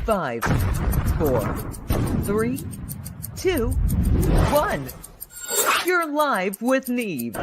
5, 4, 3, 2, 1. You're live with Neve.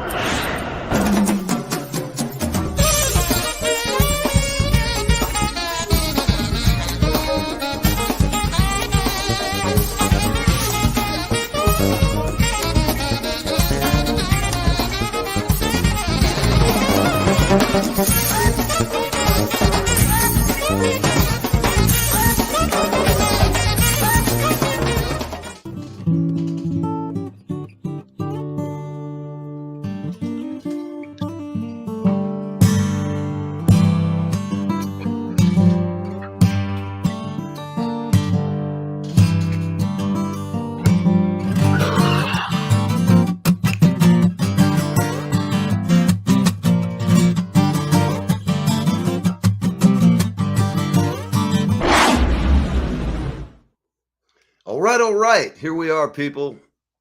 All right. Here we are, people.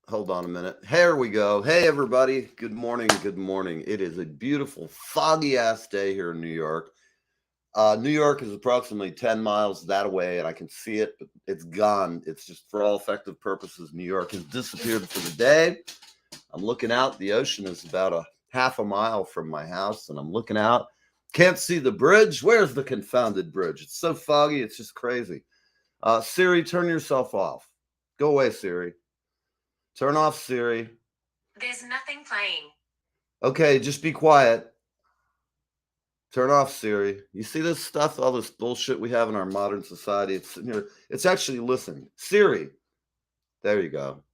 Hold on a minute. Here we go. Hey, everybody. Good morning. Good morning. It is a beautiful, foggy-ass day here in New York. New York is approximately 10 miles that away, and I can see it, but it's gone. It's just, for all effective purposes, New York has disappeared for the day. I'm looking out. The ocean is about a half a mile from my house, and I'm looking out. Can't see the bridge. Where's the confounded bridge? It's so foggy. It's just crazy. Siri, turn yourself off. Go away, Siri. Turn off, Siri. There's nothing playing. Okay, just be quiet. Turn off, Siri. You see this stuff, all this bullshit we have in our modern society? It's sitting here. It's actually listening. Siri. There you go.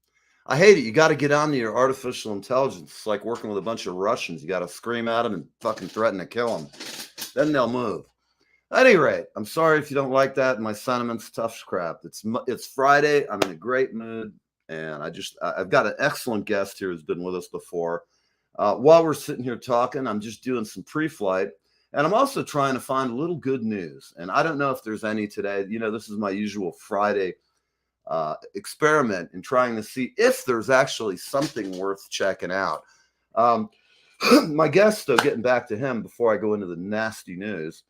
I hate it. You got to get on to your artificial intelligence. It's like working with a bunch of Russians. You got to scream at them and fucking threaten to kill them. Then they'll move. At any rate, I'm sorry if you don't like that. My sentiments, tough crap. It's Friday. I'm in a great mood, and I've got an excellent guest here who's been with us before. While we're sitting here talking, I'm just doing some pre-flight, and I'm also trying to find a little good news. And I don't know if there's any today. You know, this is my usual Friday experiment in trying to see if there's actually something worth checking out. My guest, though, getting back to him before I go into the nasty news.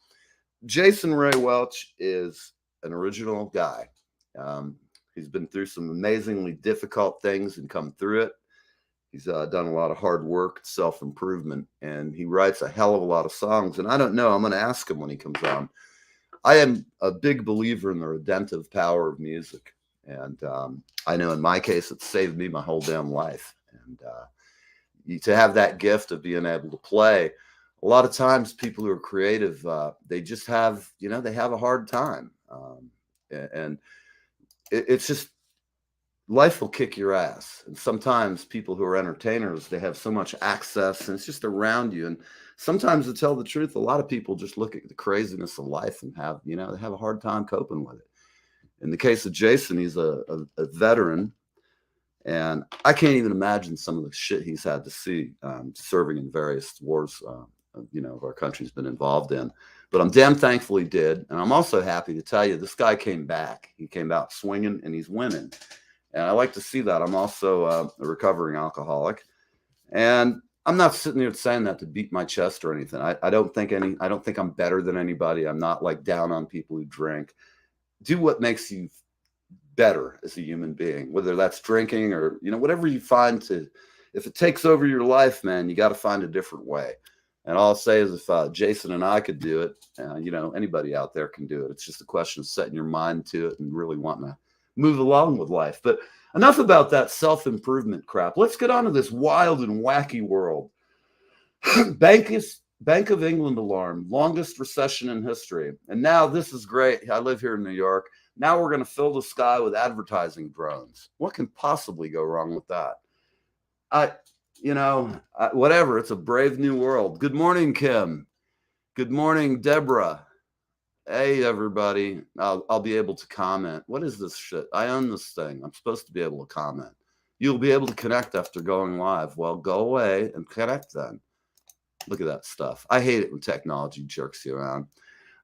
Jason Ray Welch is an original guy. He's been through some amazingly difficult things and come through it. He's done a lot of hard work, self-improvement, and he writes a hell of a lot of songs. And I don't know, I'm going to ask him when he comes on. I am a big believer in the redemptive power of music. And I know in my case, it saved me my whole damn life. And to have that gift of being able to play, a lot of times people who are creative, they just have, they have a hard time. And it's just, life will kick your ass. And sometimes people who are entertainers, they have so much access and it's just around you. And sometimes, to tell the truth, a lot of people just look at the craziness of life and have, they have a hard time coping with it. In the case of Jason, he's a veteran. And I can't even imagine some of the shit he's had to see serving in various wars our country's been involved in. But I'm damn thankful he did. And I'm also happy to tell you this guy came back. He came out swinging and he's winning. And I like to see that. I'm also a recovering alcoholic. And I'm not sitting here saying that to beat my chest or anything. I don't think I'm better than anybody. I'm not like down on people who drink. Do what makes you better as a human being, whether that's drinking or, whatever you find if it takes over your life, man, you got to find a different way. And all I'll say is if Jason and I could do it, anybody out there can do it. It's just a question of setting your mind to it and really wanting to move along with life. But enough about that self-improvement crap. Let's get on to this wild and wacky world. Bank of England alarm, longest recession in history. And now this is great. I live here in New York. Now we're going to fill the sky with advertising drones. What can possibly go wrong with that? Whatever. It's a brave new world. Good morning, Kim. Good morning, Deborah. Hey, everybody. I'll be able to comment. What is this shit? I own this thing. I'm supposed to be able to comment. You'll be able to connect after going live. Well, go away and connect then. Look at that stuff. I hate it when technology jerks you around.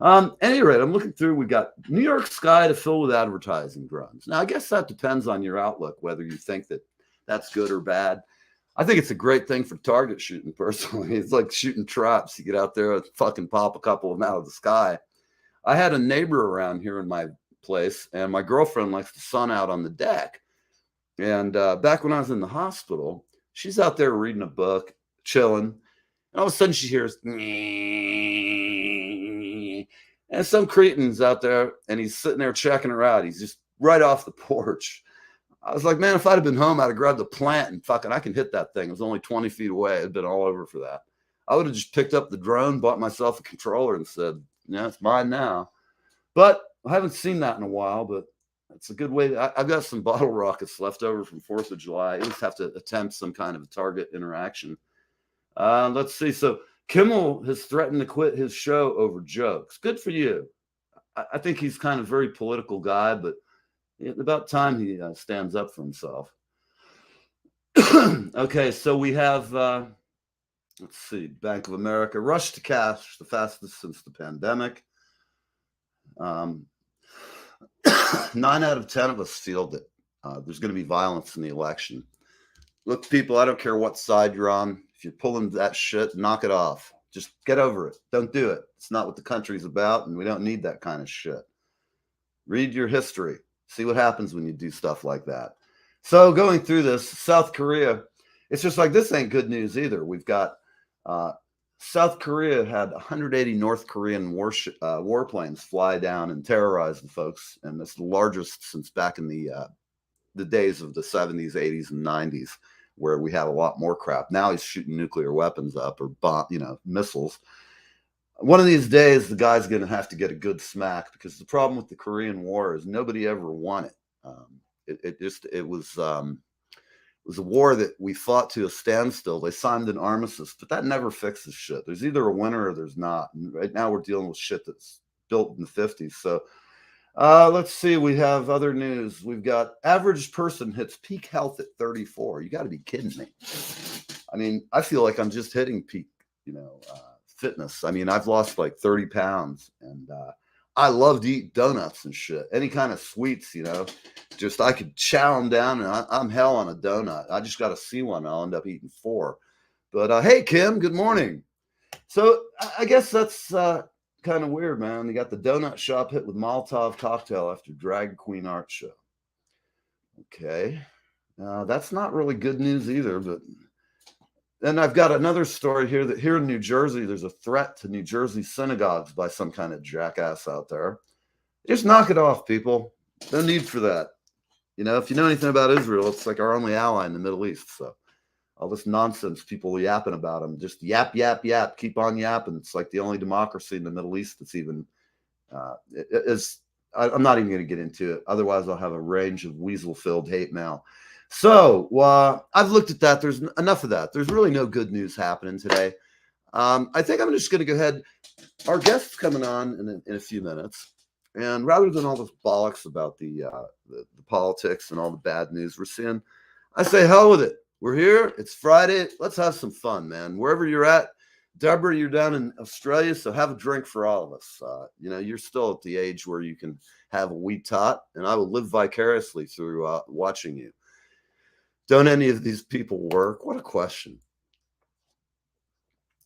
At any rate, I'm looking through. We got New York sky to fill with advertising drones. Now, I guess that depends on your outlook, whether you think that that's good or bad. I think it's a great thing for target shooting, personally. It's like shooting traps. You get out there and fucking pop a couple of them out of the sky. I had a neighbor around here in my place, and my girlfriend likes the sun out on the deck. And back when I was in the hospital, she's out there reading a book, chilling, and all of a sudden she hears, and some cretin's out there, and he's sitting there checking her out. He's just right off the porch. I was like, man, if I'd have been home, I'd have grabbed the plant and fucking, I can hit that thing. It was only 20 feet away. It'd been all over for that. I would have just picked up the drone, bought myself a controller, and said, yeah, it's mine now. But I haven't seen that in a while, but it's a good way. I've got some bottle rockets left over from 4th of July. I just have to attempt some kind of a target interaction. Let's see. So Kimmel has threatened to quit his show over jokes. Good for you. I think he's kind of a very political guy, but about time he stands up for himself. Okay, so we have, let's see, Bank of America, rush to cash, the fastest since the pandemic. 9 out of 10 of us feel that there's going to be violence in the election. Look, people, I don't care what side you're on. If you're pulling that shit, knock it off. Just get over it. Don't do it. It's not what the country's about, and we don't need that kind of shit. Read your history. See what happens when you do stuff like that. So going through this, South Korea, it's just like, this ain't good news either. We've got South Korea had 180 North Korean warplanes fly down and terrorize the folks. And it's the largest since back in the days of the 70s, 80s, and 90s, where we had a lot more crap. Now he's shooting nuclear weapons up, or missiles. One of these days, the guy's going to have to get a good smack, because the problem with the Korean War is nobody ever won it. It was a war that we fought to a standstill. They signed an armistice, but that never fixes shit. There's either a winner or there's not. And right now we're dealing with shit that's built in the 50s. So let's see. We have other news. We've got average person hits peak health at 34. You got to be kidding me. I mean, I feel like I'm just hitting peak, fitness. I mean, I've lost like 30 pounds, and I love to eat donuts and shit. Any kind of sweets, just I could chow them down, and I'm hell on a donut. I just got to see one. I'll end up eating 4. But hey, Kim, good morning. So I guess that's kind of weird, man. You got the donut shop hit with Molotov cocktail after drag queen art show. Okay. That's not really good news either, but then I've got another story here that here in New Jersey, there's a threat to New Jersey synagogues by some kind of jackass out there. Just knock it off, people. No need for that. If you know anything about Israel, it's like our only ally in the Middle East. So all this nonsense people yapping about them, just yap, yap, yap, keep on yapping. It's like the only democracy in the Middle East that's even, I'm not even going to get into it. Otherwise, I'll have a range of weasel-filled hate mail. So I've looked at that. There's enough of that. There's really no good news happening today. I think I'm just going to go ahead. Our guest's coming on in a few minutes. And rather than all this bollocks about the politics and all the bad news we're seeing, I say hell with it. We're here. It's Friday. Let's have some fun, man. Wherever you're at. Deborah, you're down in Australia, so have a drink for all of us. You're still at the age where you can have a wee tot, and I will live vicariously through watching you. Don't any of these people work? What a question.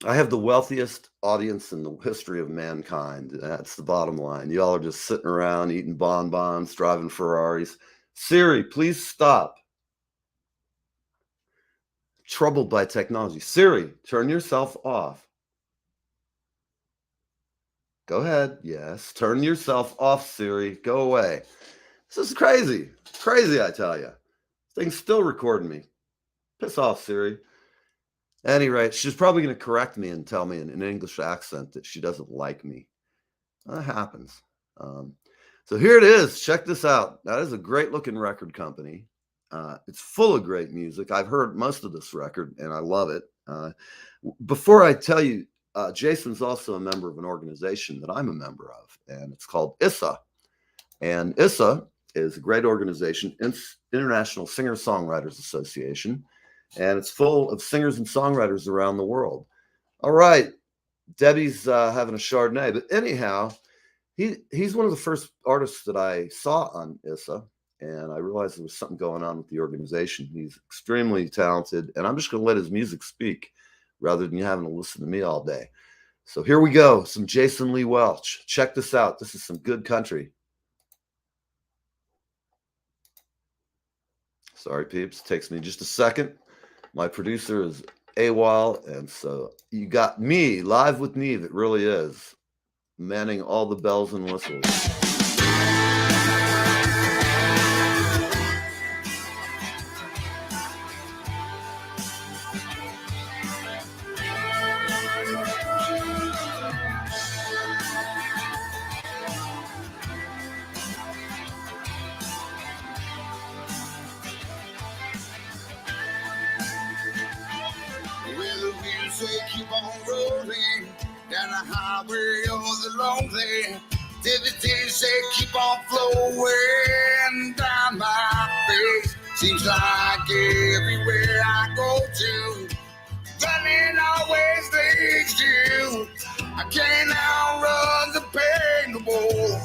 I have the wealthiest audience in the history of mankind. That's the bottom line. Y'all are just sitting around eating bonbons, driving Ferraris. Siri, please stop. Troubled by technology. Siri, turn yourself off. Go ahead. Yes. Turn yourself off, Siri. Go away. This is crazy. Crazy, I tell you. Thing's still recording me. Piss off, Siri. At any rate, she's probably going to correct me and tell me in an English accent that she doesn't like me. That happens. So here it is. Check this out. That is a great-looking record company. It's full of great music. I've heard most of this record, and I love it. Before I tell you, Jason's also a member of an organization that I'm a member of, and it's called ISSA. And ISSA is a great organization, International Singer-Songwriters Association, and it's full of singers and songwriters around the world. All right, Debbie's having a Chardonnay, but anyhow, he's one of the first artists that I saw on ISSA, and I realized there was something going on with the organization. He's extremely talented, and I'm just going to let his music speak rather than you having to listen to me all day. So here we go, some Jason Lee Welch. Check this out. This is some good country. Sorry, peeps. Takes me just a second. My producer is AWOL, and so you got me live with Neve. It really is. Manning all the bells and whistles. Well, the wheels they keep on rolling down the highway of the lonely. The tears they keep on flowing down my face. Seems like everywhere I go to, running always leads you. I can't outrun the pain no more.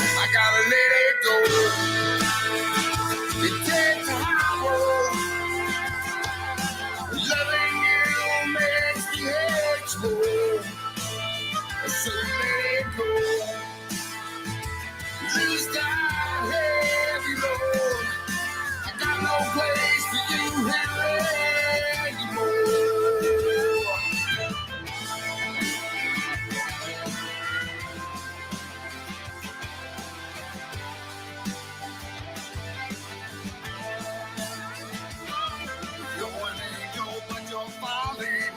I gotta let it go. It takes a high road. Loving you makes me explode. So let it go. Lose that heavy load. I got no place for you here anymore. You're an angel, but you're falling.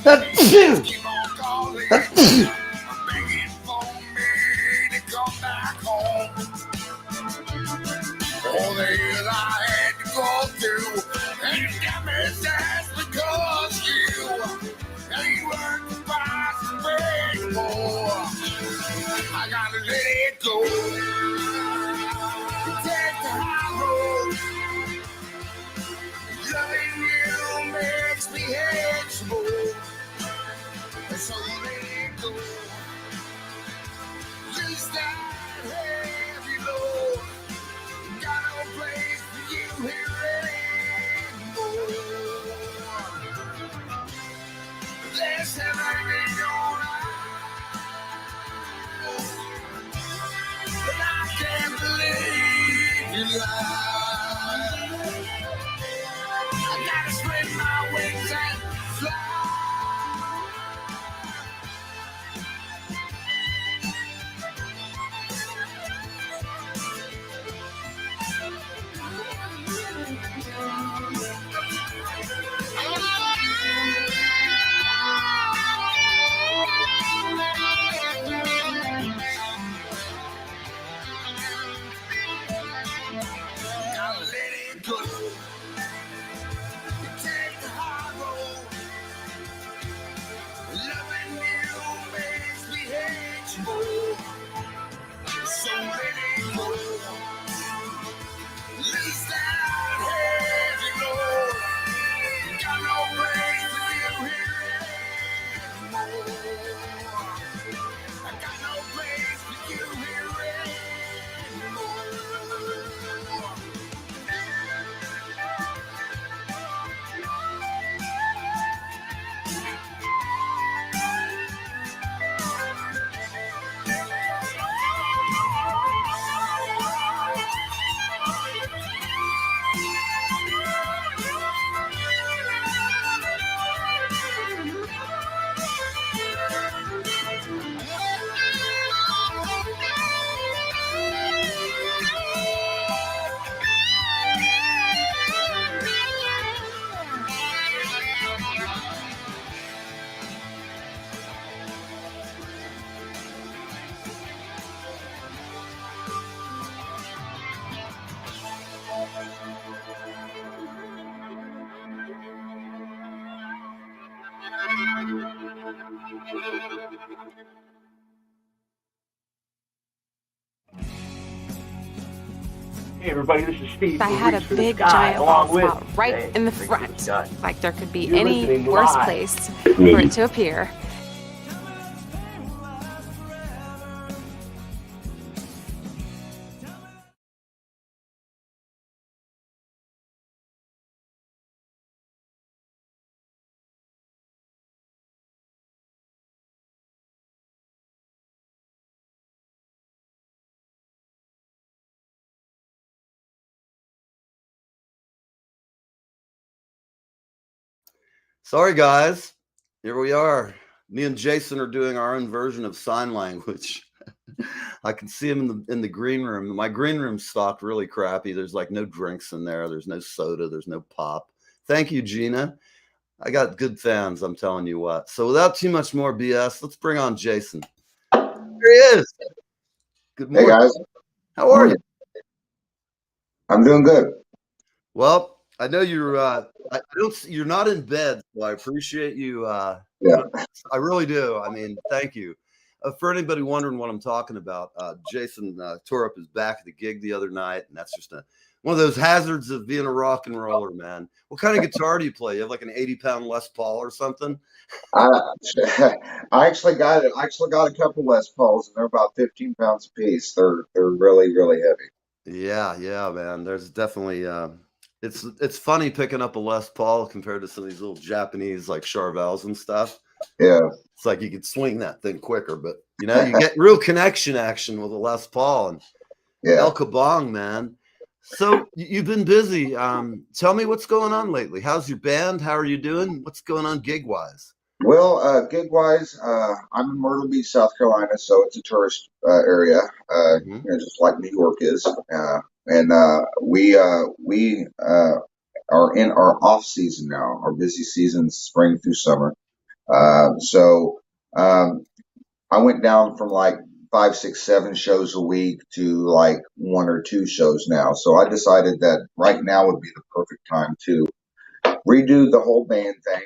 And you keep on calling. Begging for me to come back home. All the years I had to go through, and you got me sad because you weren't the price to pay more. I gotta let it go. Take the high road. Loving you makes me explode. So let it go. Just that heavy load. Got no place for you here anymore. There's heaven in your eyes, but I can't believe you lie. I gotta spread my wings and fly. Gotta let it go. Take the high road. Loving you makes me hate you more. So let it go. Lose that heavy load. Got no place for you here anymore. I got no place for you here anymore. Hey everybody, this is Steve. I from had a Reach for the big Sky, giant along bald with- spot right Hey, in the Reach for the front. Sky. Like there could be You're any listening worse live place with for me. it to appear. Sorry, guys. Here we are. Me and Jason are doing our own version of sign language. I can see him in the green room. My green room's stocked really crappy. There's like no drinks in there. There's no soda. There's no pop. Thank you, Gina. I got good fans, I'm telling you what. So without too much more BS, let's bring on Jason. There he is. Good morning. Hey guys, How are you? I'm doing good. Well, I know you're. I don't. You're not in bed, so I appreciate you. Yeah. I really do. I mean, thank you. For anybody wondering what I'm talking about, Jason tore up his back at the gig the other night, and that's just one of those hazards of being a rock and roller, man. What kind of guitar do you play? You have like an 80-pound Les Paul or something? I I actually got a couple Les Pauls, and they're about 15 pounds a piece. They're really heavy. Yeah, man. There's definitely. It's funny picking up a Les Paul compared to some of these little Japanese like Charvels and stuff. Yeah. It's like you could swing that thing quicker, but you get real connection action with a Les Paul and El Kabong, man. So you've been busy. Tell me what's going on lately. How's your band? How are you doing? What's going on gig wise? Well, gig wise, I'm in Myrtle Beach, South Carolina, so it's a tourist area, just like New York is. And we are in our off season now. Our busy season, spring through summer. So I went down from like 5, 6, 7 shows a week to like 1 or 2 shows now. So I decided that right now would be the perfect time to redo the whole band thing.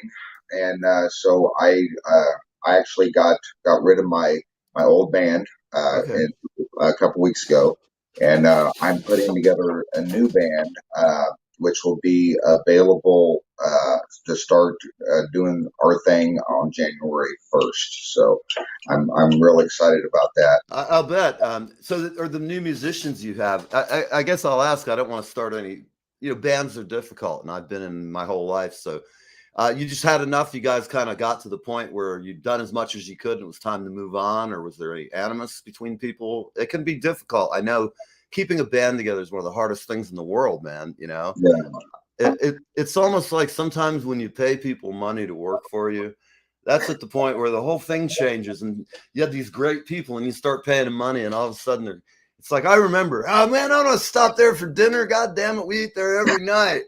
And so I actually got rid of my old band a couple weeks ago, and I'm putting together a new band, which will be available to start doing our thing on January 1st. So I'm real excited about that. I'll bet. So are the new musicians you have? I guess I'll ask. I don't want to start any. Bands are difficult, and I've been in my whole life. So you just had enough. You guys kind of got to the point where you'd done as much as you could, and it was time to move on. Or was there any animus between people? It can be difficult. I know. Keeping a band together is one of the hardest things in the world, man. Yeah. It's almost like sometimes when you pay people money to work for you, that's at the point where the whole thing changes, and you have these great people, and you start paying them money, and all of a sudden it's like, I remember, oh man, I want to stop there for dinner. God damn it, we eat there every night.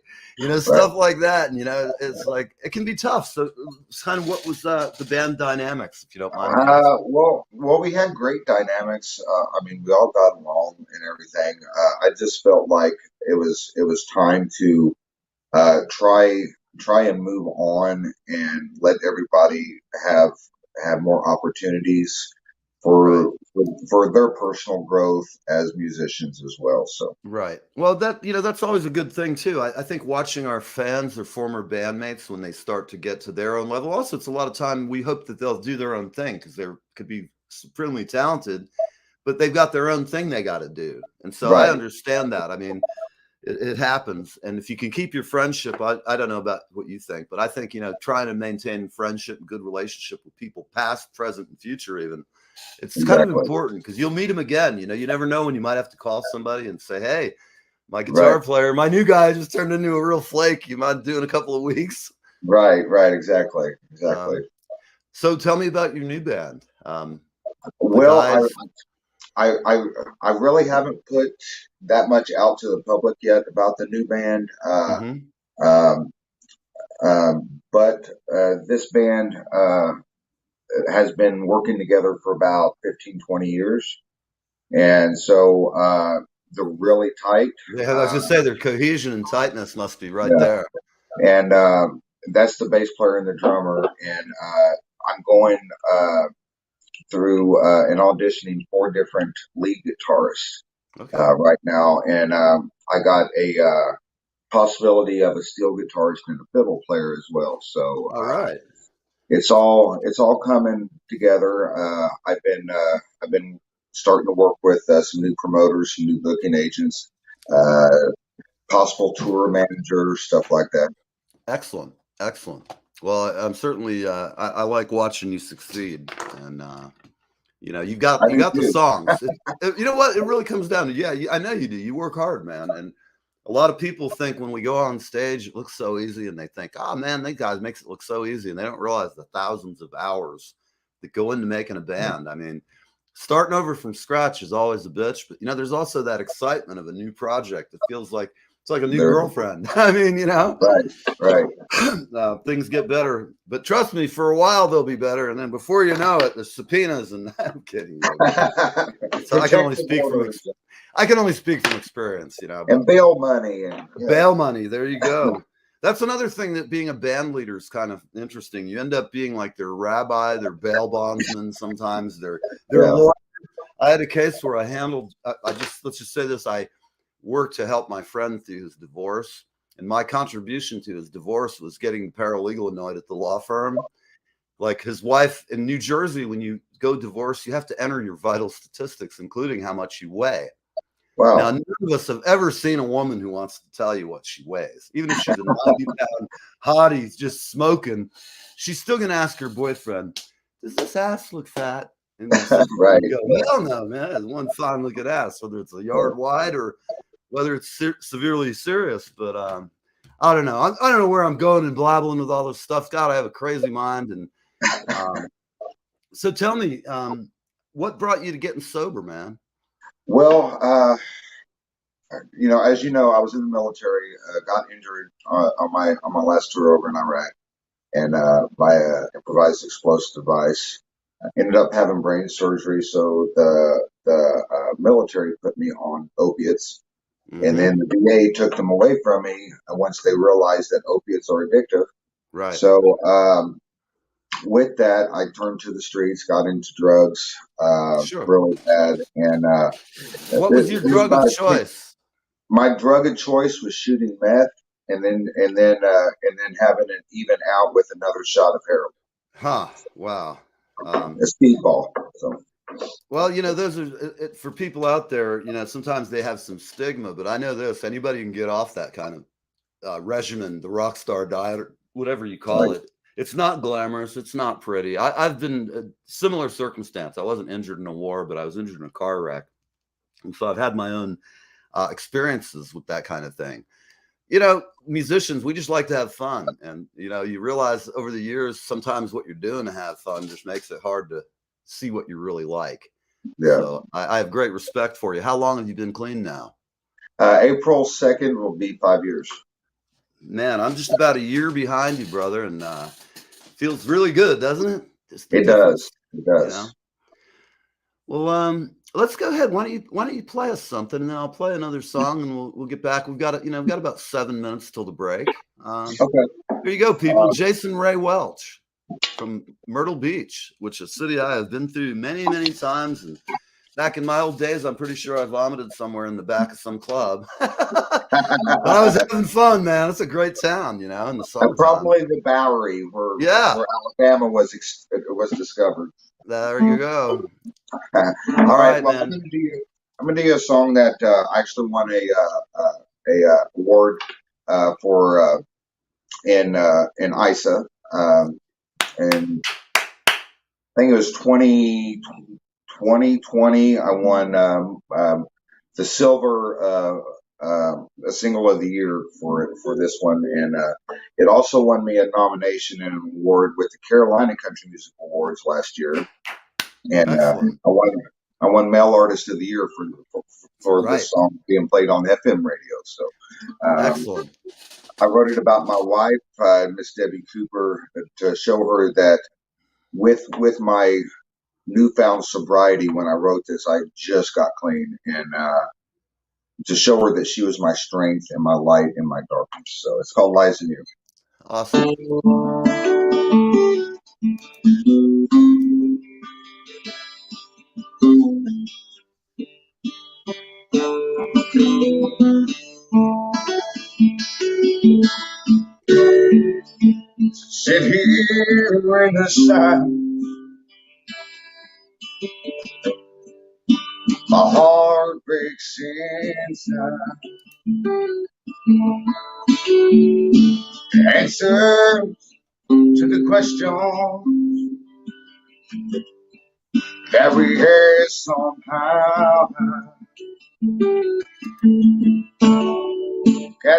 Stuff like that. And it's like it can be tough. So it's kind of what was the band dynamics, if you don't mind? Well, we had great dynamics. I mean, we all got along and everything. I just felt like it was time to try and move on and let everybody have more opportunities for their personal growth as musicians as well. So right. Well, that's always a good thing too. I think watching our fans or former bandmates when they start to get to their own level. Also, it's a lot of time we hope that they'll do their own thing because they could be supremely talented, but they've got their own thing they got to do. And so I understand that. I mean, it happens. And if you can keep your friendship, I don't know about what you think, but I think, trying to maintain friendship and good relationship with people past, present, and future even. It's kind of important because you'll meet them again. You never know when you might have to call somebody and say, hey, my guitar player, my new guy just turned into a real flake. You mind doing a couple of weeks? Right. Exactly. So tell me about your new band. Well, I really haven't put that much out to the public yet about the new band. But this band has been working together for about 15, 20 years. And so they're really tight. Yeah, I was going to say their cohesion and tightness must be right there. And that's the bass player and the drummer. And I'm going through and auditioning 4 different lead guitarists right now. And I got a possibility of a steel guitarist and a fiddle player as well. So all right. It's all coming together. I've been starting to work with some new promoters, some new booking agents, possible tour managers, stuff like that. Excellent. Well, I'm certainly I like watching you succeed, and you got the songs. You know what? It really comes down to I know you do. You work hard, man, and A lot of people think when we go on stage, it looks so easy, and they think, oh man, that guy makes it look so easy. And they don't realize the thousands of hours that go into making a band. I mean, starting over from scratch is always a bitch, but there's also that excitement of a new project. It feels like it's like a new girlfriend. I mean, Right. Things get better, but trust me, for a while they'll be better, and then before you know it, there's subpoenas. And I'm kidding you. So I can only speak from experience, but, and bail money and bail money. There you go. That's another thing that being a band leader is kind of interesting. You end up being like their rabbi, their bail bondsman. Sometimes their lawyer. I had a case where I handled. Let's just say this. I worked to help my friend through his divorce, and my contribution to his divorce was getting the paralegal annoyed at the law firm. Like his wife in New Jersey, when you go divorce, you have to enter your vital statistics, including how much you weigh. Wow. Now, none of us have ever seen a woman who wants to tell you what she weighs. Even if she's a 90-pound hottie just smoking, she's still going to ask her boyfriend, does this ass look fat? And Right. Go, hell no, man. It's one fine looking ass, whether it's a yard wide or whether it's severely serious. But I don't know. I don't know where I'm going and blabbling with all this stuff. God, I have a crazy mind. And so tell me, what brought you to getting sober, man? Well, as you know, I was in the military, got injured on my last tour over in Iraq, and by an improvised explosive device. I ended up having brain surgery, so the military put me on opiates, and then the VA took them away from me once they realized that opiates are addictive. Right. So with that, I turned to the streets, got into drugs, really bad. And what was your drug of choice? My drug of choice was shooting meth, and then having it even out with another shot of heroin. Huh. Wow. A speedball. So. Well, those are for people out there. Sometimes they have some stigma, but I know this: anybody can get off that kind of regimen, the rock star diet, or whatever you call it. It's not glamorous. It's not pretty. I've been a similar circumstance. I wasn't injured in a war, but I was injured in a car wreck. And so I've had my own experiences with that kind of thing. Musicians, we just like to have fun. And, you realize over the years, sometimes what you're doing to have fun just makes it hard to see what you really like. Yeah. So I have great respect for you. How long have you been clean now? April 2nd will be 5 years. Man, I'm just about a year behind you, brother, and feels really good, doesn't it? It does. It does. Well, let's go ahead. Why don't you play us something, and then I'll play another song, and we'll get back. We've got about 7 minutes till the break. Okay. Here you go, people. Jason Ray Welch from Myrtle Beach, which is a city I have been through many, many times, and back in my old days, I'm pretty sure I vomited somewhere in the back of some club. But I was having fun, man. It's a great town, in the summer. Probably the Bowery, where Alabama was discovered. There you go. All right, well, man. I'm gonna do you a song that actually won a award for in ISA, and I think it was 2020. I won the silver a single of the year for this one, and it also won me a nomination and an award with the Carolina Country Music Awards last year, and I won Male Artist of the Year for this song being played on FM radio. So excellent. I wrote it about my wife, Miss Debbie Cooper, to show her that with my newfound sobriety, when I wrote this, I just got clean, and to show her that she was my strength and my light in my darkness. So it's called Lies in You. Awesome. Sit here in the silence, my heart breaks inside. Answers to the questions that we had somehow.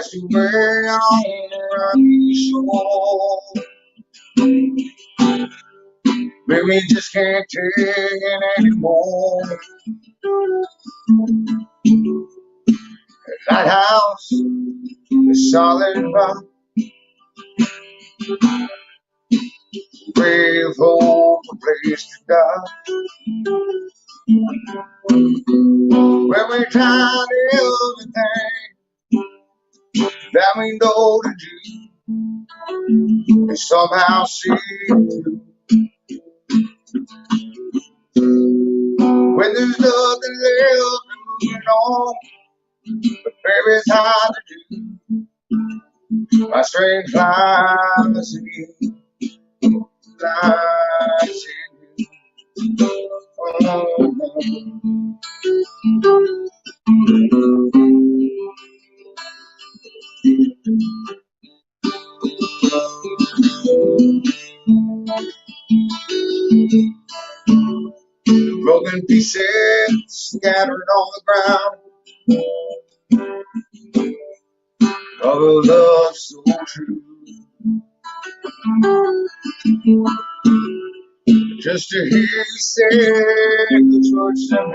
That's the way on shore. Baby, we just can't take it anymore. That house is solid rock. Brave hope, a place to die. When we tried everything that we know to do, and somehow see through. When there's nothing left and moving on, but baby, it's hard to do. My strength lies in you, lies in you. Broken pieces scattered on the ground of a love so true. Just to hear you say those words to me,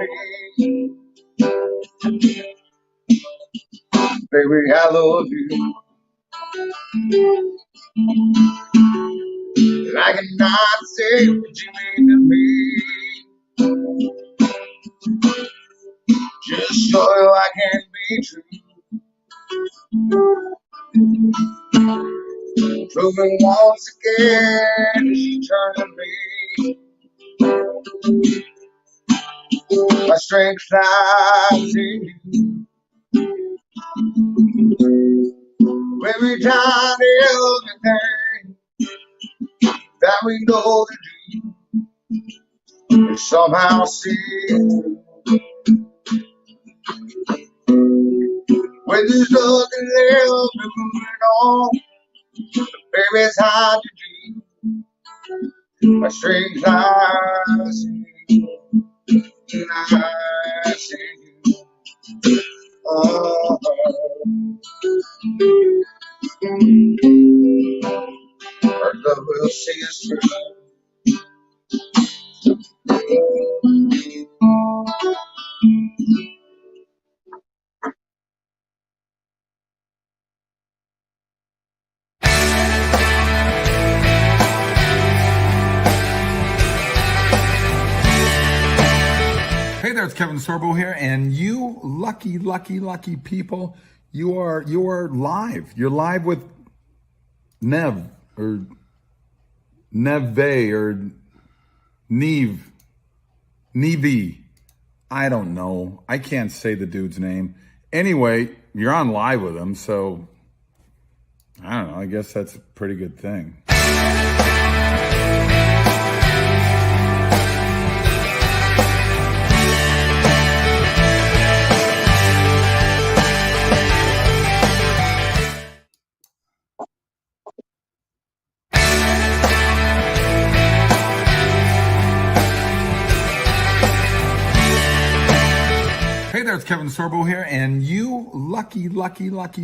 baby, I love you. And I cannot say what you mean to me. Just so I can be true. Proving once again as you turn to me. My strength lies in you. When we tried everything that we know to do, we somehow see through. When there's nothing left and moving on, baby, it's hard to do. My strength lies in you, lies in you. Our love will see us through. Hey there, it's Kevin Sorbo here, and you lucky people, you are live. You're live with Neve or Neve or Neve. I don't know. I can't say the dude's name. Anyway, you're on live with him, so I don't know. I guess that's a pretty good thing. Hey there, it's Kevin Sorbo here, and you lucky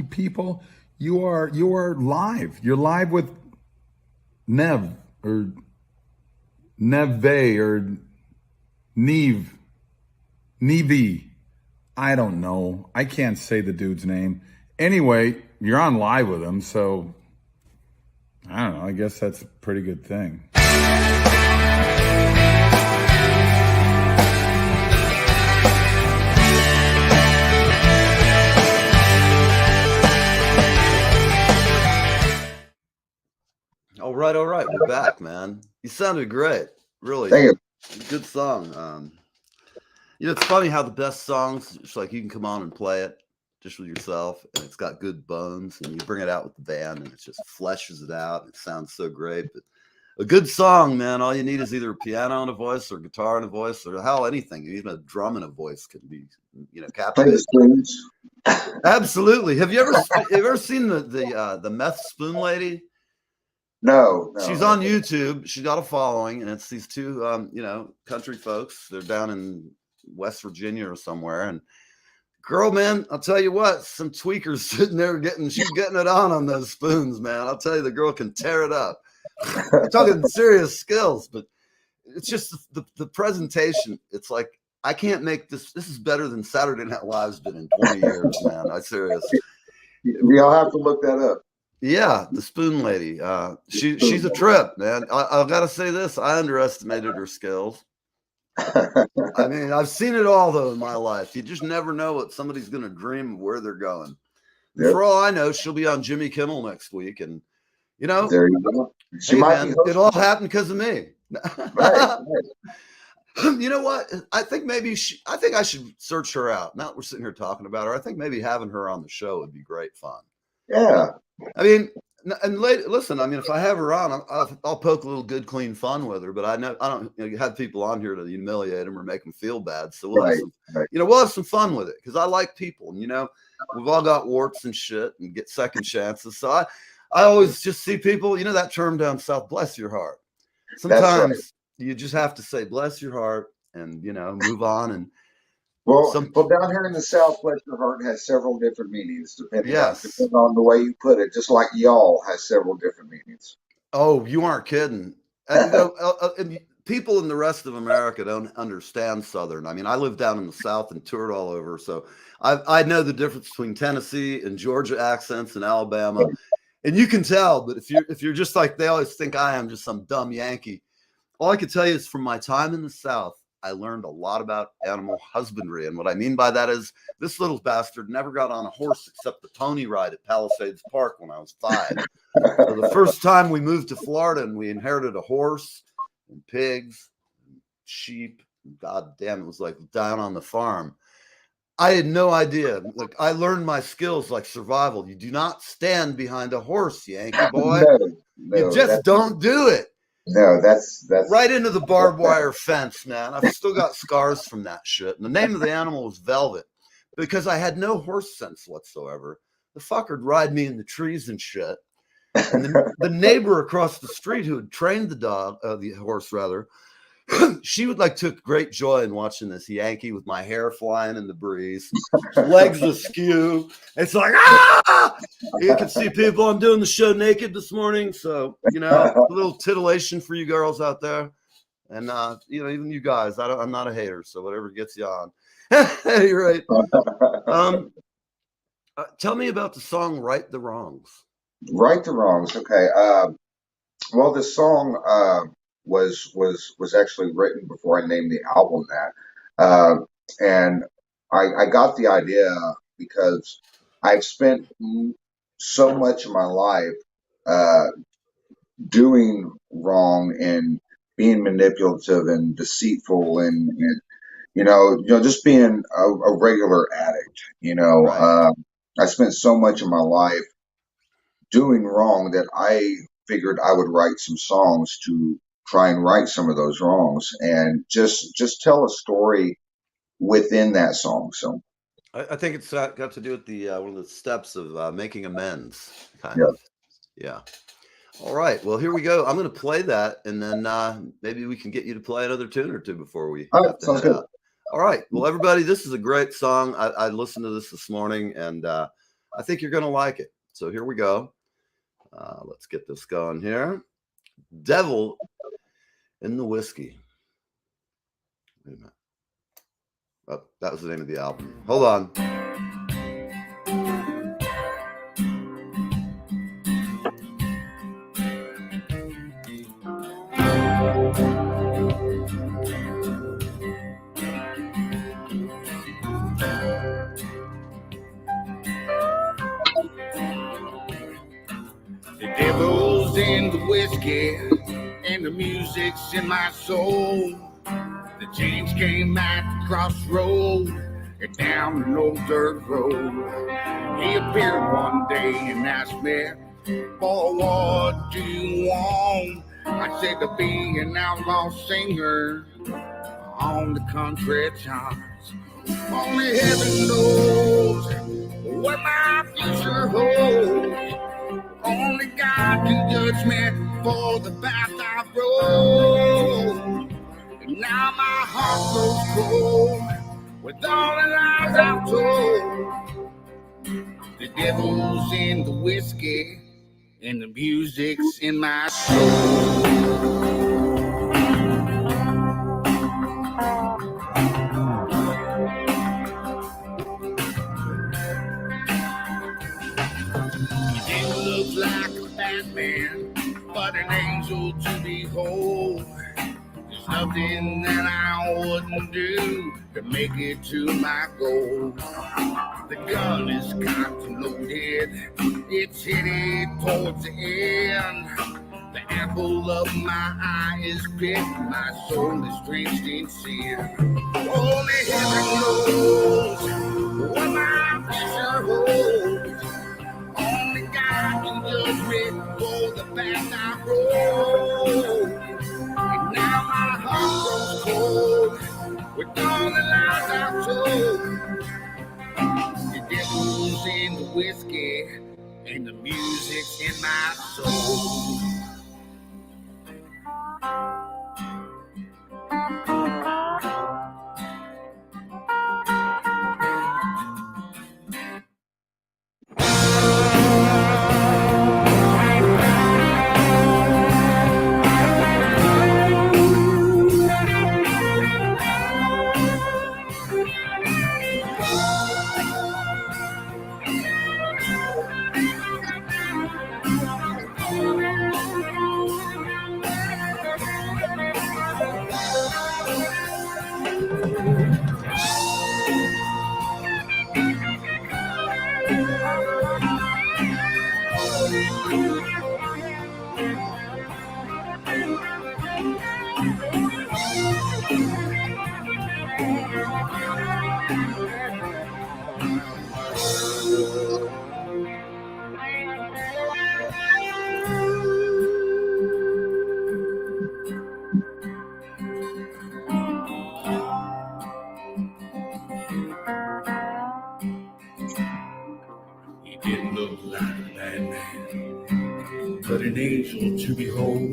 people, you are live. You're live with Neve or Neve or Neve. I don't know. I can't say the dude's name. Anyway, you're on live with him, so I don't know. I guess that's a pretty good thing. All right, we're back, man. You sounded great, really. Thank you. Good song. It's funny how the best songs, it's like you can come on and play it just with yourself, and it's got good bones, and you bring it out with the band, and it just fleshes it out. It sounds so great. But a good song, man, all you need is either a piano and a voice, or guitar and a voice, or hell, anything. Even a drum and a voice can be, captivating. Absolutely. Have you ever seen the Meth Spoon Lady? No. She's on YouTube. She's got a following, and it's these two, country folks. They're down in West Virginia or somewhere, and Girl, man, I'll tell you what, some tweakers sitting there she's getting it on those spoons, man. I'll tell you, the girl can tear it up. We're talking serious skills, but it's just the presentation. It's like, I can't make this. This is better than Saturday Night Live's been in 20 years, man. I'm serious. We'll have to look that up. Yeah, the spoon lady. She's a trip, man. I've got to say this. I underestimated her skills. I mean, I've seen it all, though, in my life. You just never know what somebody's going to dream of where they're going. Yep. For all I know, she'll be on Jimmy Kimmel next week. And, you know, there you go. Hey, man, it all happened because of me. Right. You know what? I think I should search her out. Now that we're sitting here talking about her, I think maybe having her on the show would be great fun. Yeah. I mean, and listen, I mean, if I have her on, I'll poke a little good, clean fun with her. But I don't you have people on here to humiliate them or make them feel bad. So we'll have some fun with it because I like people. And, you know, we've all got warts and shit and get second chances. So I always just see people, you know, that term down south, bless your heart. Sometimes you just have to say, bless your heart and, you know, move on. And well, down here in the South, bless your heart has several different meanings depending on the way you put it. Just like y'all has several different meanings. Oh, you aren't kidding. And people in the rest of America don't understand Southern. I mean, I lived down in the South and toured all over. So I know the difference between Tennessee and Georgia accents and Alabama. And you can tell, but if you're just like, they always think I am just some dumb Yankee. All I can tell you is from my time in the South, I learned a lot about animal husbandry. And what I mean by that is this little bastard never got on a horse except the pony ride at Palisades Park when I was 5. So the first time we moved to Florida and we inherited a horse and pigs and sheep, God damn, it was like down on the farm. I had no idea. Like, I learned my skills like survival. You do not stand behind a horse, Yankee boy. No, you just don't do it. No, that's right into the barbed wire fence, man. I've still got scars from that shit. And the name of the animal was Velvet because I had no horse sense whatsoever. The fucker'd ride me in the trees and shit. And the neighbor across the street who had trained the horse rather, she would took great joy in watching this Yankee with my hair flying in the breeze, legs askew. It's like, ah! You can see people. I'm doing the show naked this morning. So, you know, a little titillation for you girls out there. And, you know, even you guys, I'm not a hater. So whatever gets you on. You're right. Tell me about the song Right the Wrongs. Right the Wrongs. Okay. Well, the song, was actually written before I named the album that. And I got the idea because I've spent so much of my life doing wrong and being manipulative and deceitful and you know just being a regular addict. You know, right. I spent so much of my life doing wrong that I figured I would write some songs to try and right some of those wrongs and just tell a story within that song. So I think it's got to do with the one of the steps of making amends. Kind of. Yeah. All right. Well, here we go. I'm going to play that, and then maybe we can get you to play another tune or two before we have to head out. All right. Well, everybody, this is a great song. I listened to this morning, and I think you're going to like it. So here we go. Let's get this going here. Devil in the Whiskey. Wait a minute. Oh, that was the name of the album. Hold on. The devil's in the whiskey and the music's in my soul. The change came at the crossroad and down the old dirt road. He appeared one day and asked me, "Boy, what do you want?" I said, "To be an outlaw singer on the country charts. Only heaven knows what my future holds. Only God can judge me for the path I rode. And now my heart grows cold with all the lies I've told. devil's in the whiskey, and the music's in my soul. The devil looks like a Batman, but an angel to behold. There's nothing that I wouldn't do to make it to my goal. The gun is cocked and loaded, it's headed towards the end. The apple of my eye is bit, my soul is drenched in sin. Only heaven knows what my future holds. Only God can judge me for the path I rode. And now my heart grows cold with all the lies I've told. The devil's in the whiskey, and the music's in my soul. He didn't look like a bad man, but an angel to behold.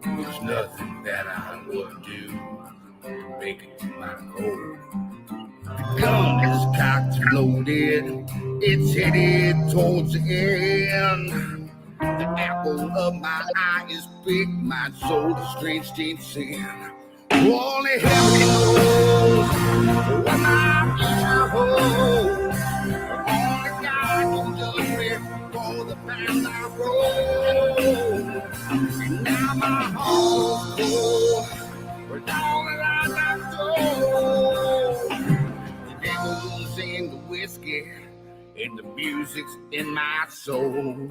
There's nothing that I would do to make it to my goal. The gun is cocked and loaded, it's headed towards the end. The apple of my eye is big, my soul is drenched in sin. Only heaven knows what my future holds. Only God can judge me for the path I rode. And now my heart is cold with all the lies I've told. The devil's in the whiskey, and the music's in my soul.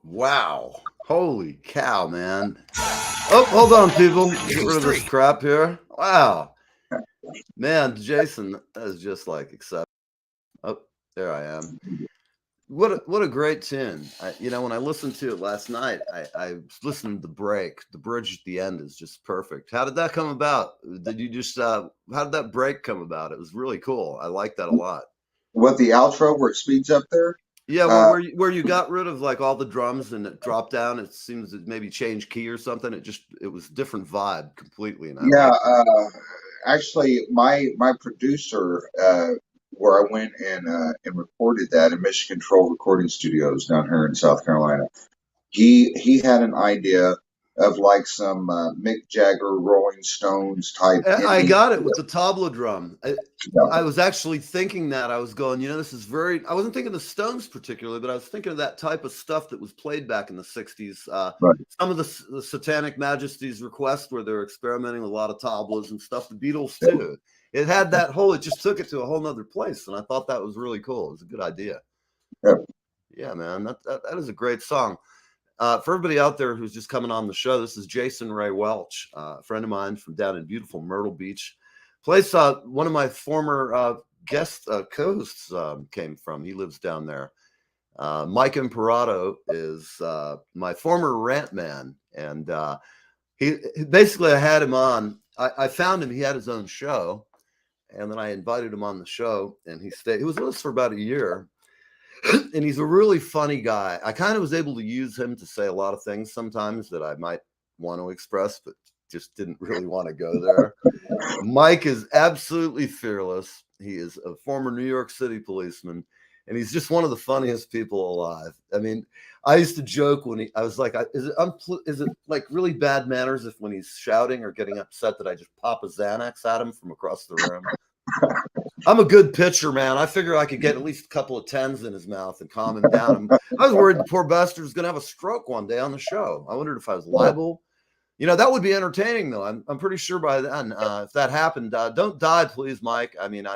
Wow. Holy cow, man. Oh, hold on, people. Get rid of this crap here. Wow. Man, Jason, that is just like exceptional. Oh, there I am. What a great tune. When I listened to it last night, I was listening to the break. The bridge at the end is just perfect. How did that come about? Did you just how did that break come about? It was really cool. I like that a lot. What, the outro where it speeds up there? Yeah, well, where you got rid of like all the drums and it dropped down. It seems it maybe changed key or something. It was a different vibe completely. And Actually, my producer, where I went and recorded that in Mission Control Recording Studios down here in South Carolina, he had an idea of like some Mick Jagger, Rolling Stones type. I indie. got it with the tabla drum. Yeah. I was actually thinking that. I was going, this is I wasn't thinking the Stones particularly, but I was thinking of that type of stuff that was played back in the 60s. Right. Some of the Satanic Majesty's Request, where they're experimenting with a lot of tablas and stuff. The Beatles, too. It had that it just took it to a whole nother place. And I thought that was really cool. It was a good idea. Yeah. Yeah, man. That is a great song. For everybody out there who's just coming on the show, this is Jason Ray Welch, a friend of mine from down in beautiful Myrtle Beach. Place one of my former guest co-hosts came from. He lives down there. Mike Imperato is my former rant man. And he basically, I had him on. I found him. He had his own show. And then I invited him on the show. And he stayed. He was with us for about a year. And he's a really funny guy. I kind of was able to use him to say a lot of things sometimes that I might want to express, but just didn't really want to go there. Mike is absolutely fearless. He is a former New York City policeman, and he's just one of the funniest people alive. I mean, I used to joke when I was like, is it like really bad manners if when he's shouting or getting upset that I just pop a Xanax at him from across the room? I'm a good pitcher, man. I figure I could get at least a couple of tens in his mouth and calm him down. I was worried the poor bastard was going to have a stroke one day on the show. I wondered if I was liable. That would be entertaining, though. I'm pretty sure by then, if that happened, don't die, please, Mike. I mean,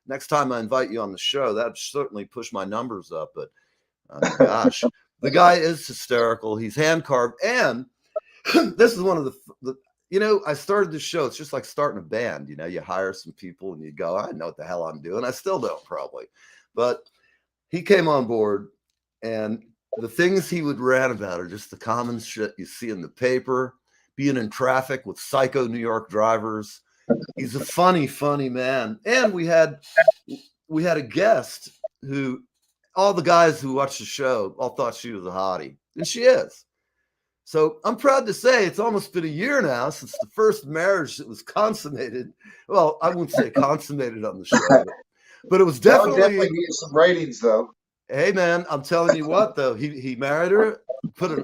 next time I invite you on the show, that'd certainly push my numbers up. But gosh, the guy is hysterical. He's hand carved, and this is one of the I started the show. It's just like starting a band. You hire some people and you go, I know what the hell I'm doing. I still don't probably. But he came on board, and the things he would rant about are just the common shit you see in the paper, being in traffic with psycho New York drivers. He's a funny, funny man. And we had a guest who all the guys who watched the show all thought she was a hottie. And she is. So I'm proud to say it's almost been a year now since the first marriage that was consummated. Well, I wouldn't say consummated on the show, but it was definitely Get some ratings, though. Hey, man, I'm telling you what, though, he married her,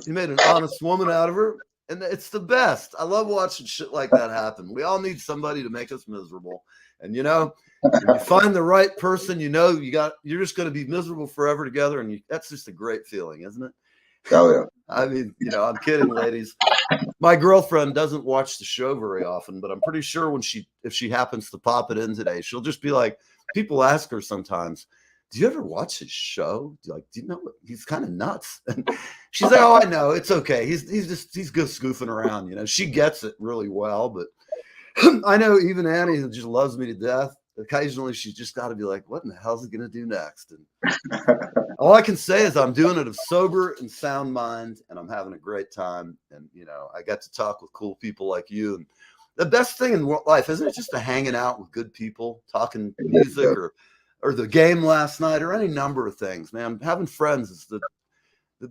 he made an honest woman out of her, and it's the best. I love watching shit like that happen. We all need somebody to make us miserable, and when you find the right person, you're just going to be miserable forever together, and that's just a great feeling, isn't it? Oh, yeah. I mean, I'm kidding, ladies. My girlfriend doesn't watch the show very often, but I'm pretty sure if she happens to pop it in today, she'll just be like, people ask her sometimes, do you ever watch his show? Do you know what? He's kind of nuts. And she's like, oh, I know. It's okay. He's good goofing around. She gets it really well, but I know even Annie, who just loves me to death, occasionally she's just got to be like, what in the hell is he going to do next? And all I can say is I'm doing it of sober and sound mind, and I'm having a great time. And, I got to talk with cool people like you. And the best thing in life, isn't it, just to hanging out with good people, talking music or the game last night or any number of things, man. Having friends is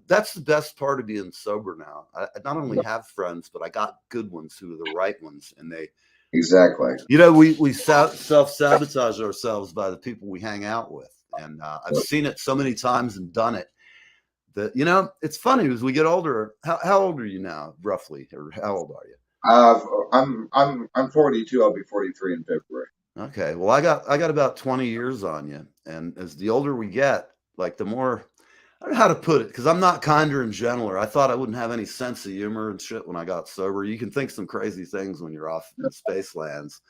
that's the best part of being sober now. I not only have friends, but I got good ones who are the right ones. And they, Exactly. we self-sabotage ourselves by the people we hang out with. And I've seen it so many times and done it that, it's funny as we get older. How old are you now, roughly? Or how old are you? I'm 42. I'll be 43 in February. Okay. Well, I got about 20 years on you. And as the older we get, like the more, I don't know how to put it, because I'm not kinder and gentler. I thought I wouldn't have any sense of humor and shit when I got sober. You can think some crazy things when you're off in space lands,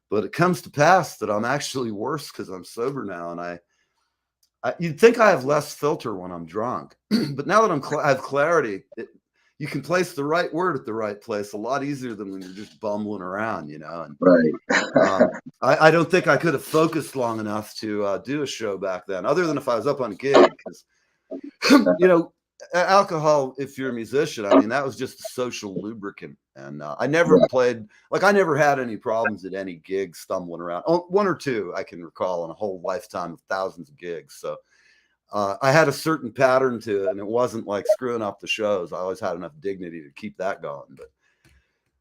but it comes to pass that I'm actually worse because I'm sober now. And you'd think I have less filter when I'm drunk, but now that I have clarity, you can place the right word at the right place a lot easier than when you're just bumbling around, And Right. I don't think I could have focused long enough to do a show back then, other than if I was up on a gig, because alcohol, if you're a musician, I mean, that was just a social lubricant. And I never played, I never had any problems at any gig stumbling around. One or two I can recall in a whole lifetime of thousands of gigs. So I had a certain pattern to it, and it wasn't like screwing up the shows. I always had enough dignity to keep that going. But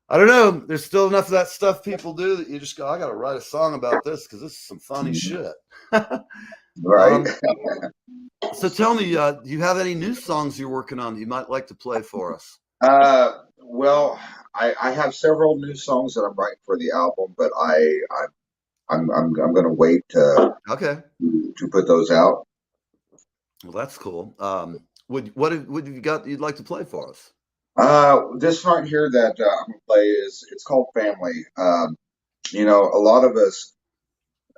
I don't know. There's still enough of that stuff people do that you just go, I got to write a song about this because this is some funny shit. Right. So tell me, do you have any new songs you're working on that you might like to play for us? Well, I have several new songs that I'm writing for the album, but I'm going to wait Okay. to put those out. Well, that's cool. What have you got that you'd like to play for us? This right here that I'm going to play it's called Family. A lot of us,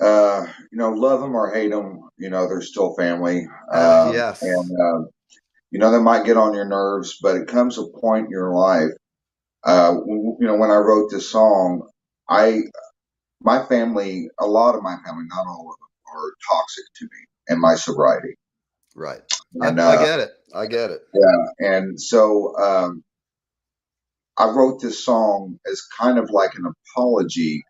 love them or hate them. They're still family. Yes. They might get on your nerves, but it comes a point in your life. When I wrote this song, my family, a lot of my family, not all of them, are toxic to me and my sobriety. Right. And I get it. I get it. yeah, and so I wrote this song as kind of like an apology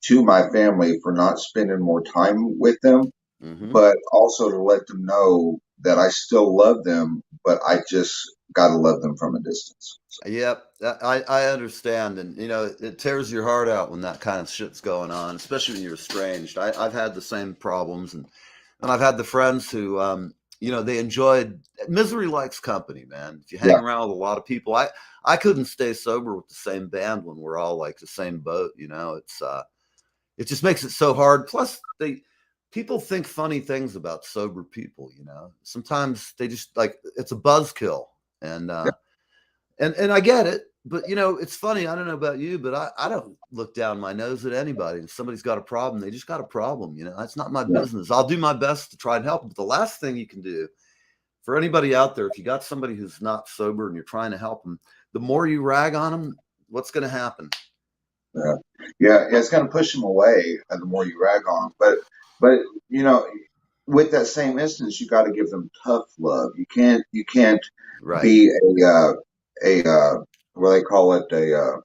to my family for not spending more time with them, Hmm. but also to let them know that I still love them, but I just got to love them from a distance. Yep, I understand, and it tears your heart out when that kind of shit's going on, especially when you're estranged. I've had the same problems, and I've had the friends who, they enjoyed misery likes company, man. If you hang Yeah, around with a lot of people, I couldn't stay sober with the same band when we're all like the same boat. It just makes it so hard. Plus, people think funny things about sober people. Sometimes they just like it's a buzzkill, and and I get it, but it's funny. I don't know about you, but I don't look down my nose at anybody. If somebody's got a problem, they just got a problem. That's not my yeah, business. I'll do my best to try and help them. But the last thing you can do for anybody out there, if you got somebody who's not sober and you're trying to help them, the more you rag on them, what's going to happen? yeah, yeah. It's going to push them away, the more you rag on them. But you know, with that same instance, you got to give them tough love. You can't Right. be a what they call it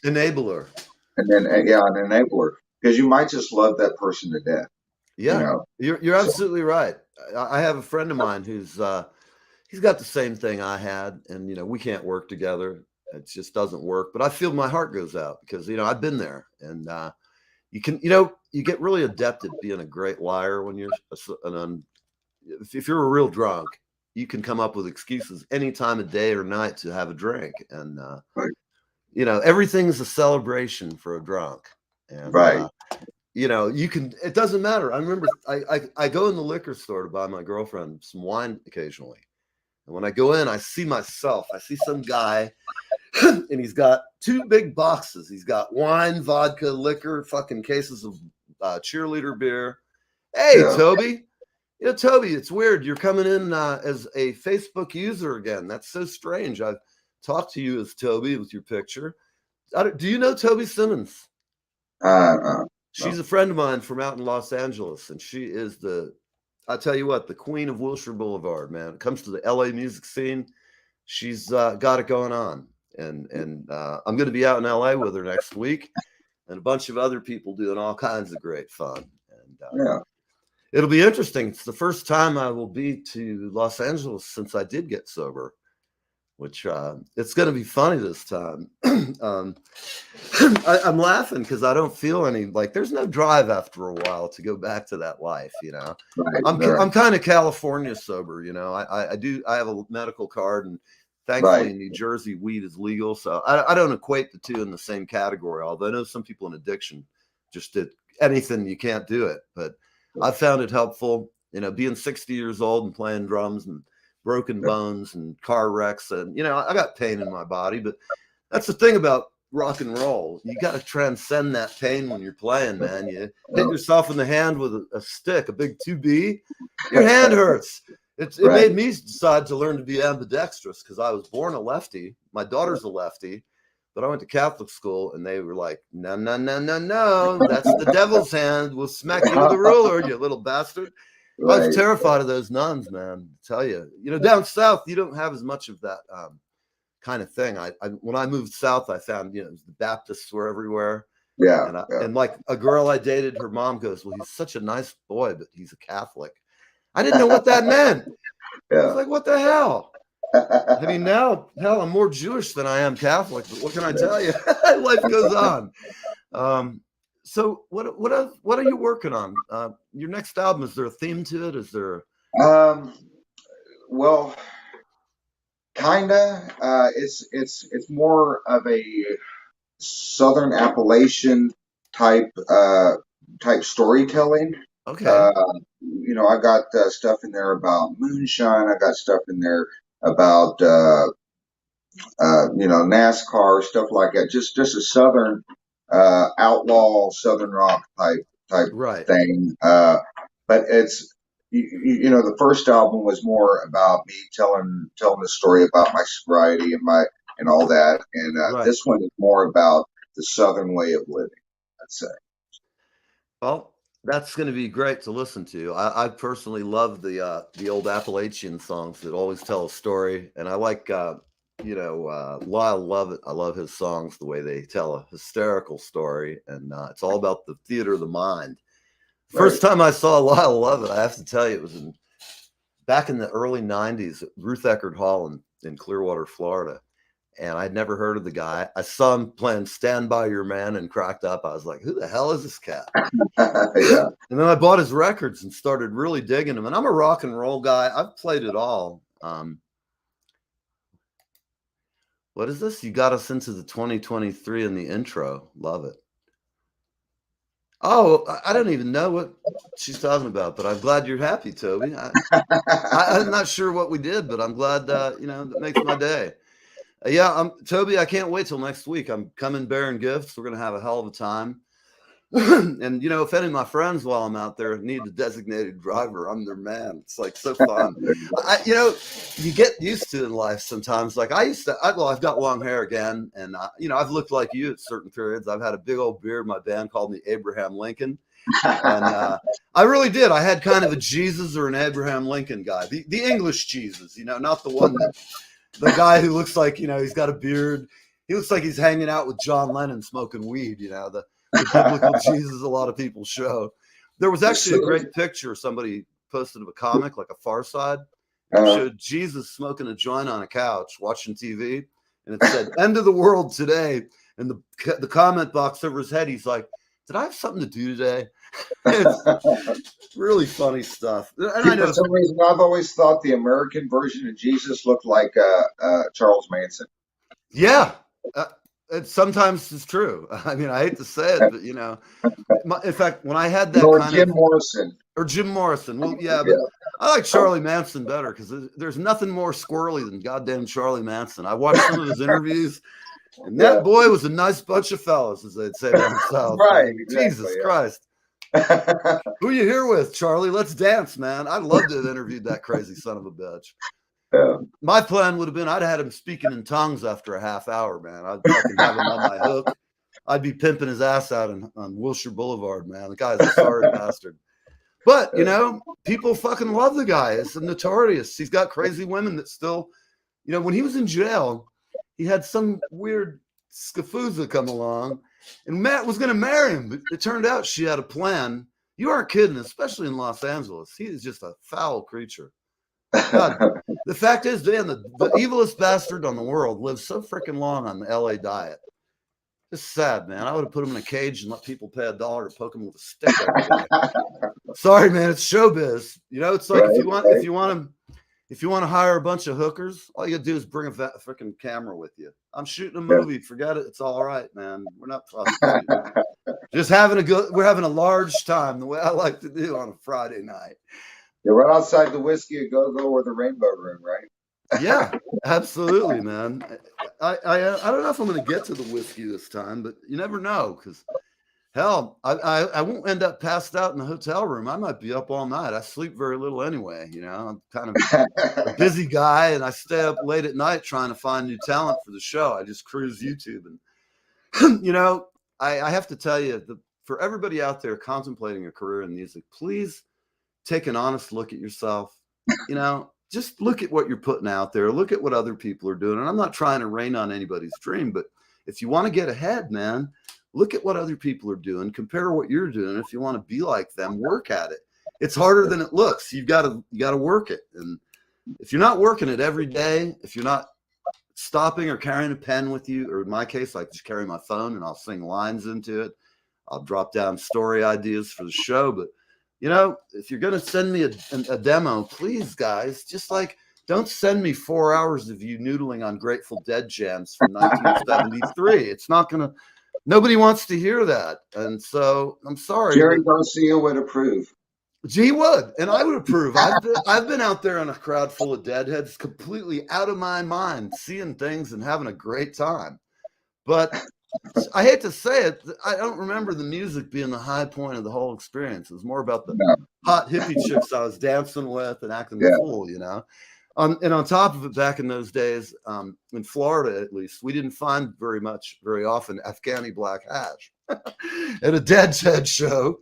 Enabler. and then yeah, an enabler, because you might just love that person to death. You Yeah, know, you're so absolutely right. I have a friend of mine who's he's got the same thing I had, and we can't work together. It just doesn't work. But I feel my heart goes out because I've been there, and you can you get really adept at being a great liar when you're if you're a real drunk, you can come up with excuses any time of day or night to have a drink, and right, everything's a celebration for a drunk, and right, you can, it doesn't matter. I remember I go in the liquor store to buy my girlfriend some wine occasionally. And when I go in, I see myself. I see some guy and he's got two big boxes. He's got wine, vodka, liquor, fucking cases of cheerleader beer. Hey, yeah, Toby. Toby, it's weird. You're coming in as a Facebook user again. That's so strange. I've talked to you as Toby with your picture. Do you know Toby Simmons? She's no, a friend of mine from out in Los Angeles, and she is I tell you what, the queen of Wilshire Boulevard, man. It comes to the LA music scene. She's got it going on. And I'm going to be out in LA with her next week, and a bunch of other people doing all kinds of great fun. And yeah, it'll be interesting. It's the first time I will be to Los Angeles since I did get sober, which it's going to be funny this time. I'm laughing because I don't feel any, like, there's no drive after a while to go back to that life. right, I'm right, kind of California sober. I have a medical card, and thankfully right, in New Jersey weed is legal, so I don't equate the two in the same category. Although I know some people in addiction just did anything, you can't do it, but I found it helpful. Being 60 years old and playing drums and broken bones and car wrecks, and I got pain in my body, but that's the thing about rock and roll. You got to transcend that pain when you're playing, man. You hit yourself in the hand with a stick, a big 2B, your hand hurts. It right, made me decide to learn to be ambidextrous because I was born a lefty. My daughter's a lefty, but I went to Catholic school, and they were like, no, no, no, no, no, that's the devil's hand. We'll smack you with a ruler, you little bastard. I was right, terrified of those nuns, man. I tell you, down south, you don't have as much of that kind of thing. When I moved south, I found, the Baptists were everywhere. yeah, And yeah, and like a girl I dated, her mom goes, well, he's such a nice boy, but he's a Catholic. I didn't know what that meant. I was yeah, like, what the hell? I mean, now, hell, I'm more Jewish than I am Catholic, but what can I tell you? Life goes on. So what are you working on? Your next album, is there a theme to it? Is there? well, Kinda. It's more of a Southern Appalachian type type storytelling. Okay. Uh, I got stuff in there about moonshine. I got stuff in there about NASCAR, stuff like that. Just a Southern outlaw Southern rock type Right. thing. But it's the first album was more about me telling the story about my sobriety and all that, and Right. this one is more about the Southern way of living, I'd say. Well, that's going to be great to listen to. I personally love the old Appalachian songs that always tell a story, and I like Lyle Lovett. I love his songs, the way they tell a hysterical story, and it's all about the theater of the mind. First Right. time I saw Lyle Lovett, I have to tell you, it was back in the early '90s at Ruth Eckerd Hall in Clearwater, Florida. And I'd never heard of the guy. I saw him playing Stand By Your Man and cracked up. I was like, who the hell is this cat? Yeah. And then I bought his records and started really digging him. And I'm a rock and roll guy. I've played it all. What is this? You got us into the 2023 in the intro. Love it. Oh, I don't even know what she's talking about, but I'm glad you're happy, Toby. I'm not sure what we did, but I'm glad, that makes my day. Yeah, Toby, I can't wait till next week. I'm coming bearing gifts. We're going to have a hell of a time. And, if any of my friends while I'm out there need a designated driver, I'm their man. It's like so fun. You get used to in life sometimes. Like I've got long hair again. And, I've looked like you at certain periods. I've had a big old beard. My band called me Abraham Lincoln. And I really did. I had kind of a Jesus or an Abraham Lincoln guy. The English Jesus, not the one that... The guy who looks like, he's got a beard. He looks like he's hanging out with John Lennon smoking weed, the biblical Jesus a lot of people show. There was actually a great picture somebody posted of a comic, like a Far Side. It showed Jesus smoking a joint on a couch, watching TV. And it said, end of the world today. And the comment box over his head, he's like, did I have something to do today? It's really funny stuff. And I know for some reason, I've always thought the American version of Jesus looked like Charles Manson. Yeah, it sometimes is true. I mean, I hate to say it, but in fact, when I had that Or kind Jim of Morrison. or Jim Morrison, well, yeah, but I like Charlie Manson better because there's nothing more squirrely than goddamn Charlie Manson. I watched some of his interviews. And that boy was a nice bunch of fellas, as they'd say down south. Right. Exactly, Jesus Christ. Who you here with, Charlie? Let's dance, man. I'd love to have interviewed that crazy son of a bitch. Yeah. My plan would have been I'd had him speaking in tongues after a half hour, man. I'd fucking have him on my hook. I'd be pimping his ass out on Wilshire Boulevard, man. The guy's a sorry bastard. But, people fucking love the guy. It's a notorious. He's got crazy women that still, when he was in jail, he had some weird scafuza come along, and Matt was going to marry him, but it turned out she had a plan. You aren't kidding, especially in Los Angeles. He is just a foul creature. God, the fact is, Dan, the evilest bastard on the world lives so freaking long on the LA diet. It's sad, man. I would have put him in a cage and let people pay $1 to poke him with a stick every day. Sorry, man. It's showbiz. It's like if you want to hire a bunch of hookers, all you gotta do is bring a freaking camera with you. I'm shooting a movie. Forget it. It's all right, man. We're not prostituting. Just we're having a large time, the way I like to do on a Friday night. You're right outside the Whiskey a Go-Go or the Rainbow Room, right? Yeah, absolutely, man. I don't know if I'm going to get to the whiskey this time, but you never know, because hell, I won't end up passed out in the hotel room. I might be up all night. I sleep very little anyway. I'm kind of a busy guy, and I stay up late at night trying to find new talent for the show. I just cruise YouTube, and I have to tell you, for everybody out there contemplating a career in music, please take an honest look at yourself. Just look at what you're putting out there. Look at what other people are doing. And I'm not trying to rain on anybody's dream, but if you want to get ahead, man, look at what other people are doing. Compare what you're doing. If you want to be like them, work at it. It's harder than it looks. You got to work it. And if you're not working it every day, if you're not stopping or carrying a pen with you, or in my case, I just carry my phone and I'll sing lines into it. I'll drop down story ideas for the show. But if you're going to send me a demo, please, guys, just like don't send me 4 hours of you noodling on Grateful Dead jams from 1973. It's not gonna. Nobody wants to hear that, and so I'm sorry. Jerry Garcia would approve. He would, and I would approve. I've been out there in a crowd full of deadheads, completely out of my mind, seeing things and having a great time. But I hate to say it, I don't remember the music being the high point of the whole experience. It was more about the hot hippie chicks I was dancing with and acting the fool, you know. And on top of it, back in those days, in Florida at least, we didn't find very often Afghani black hash. At a Deadhead show,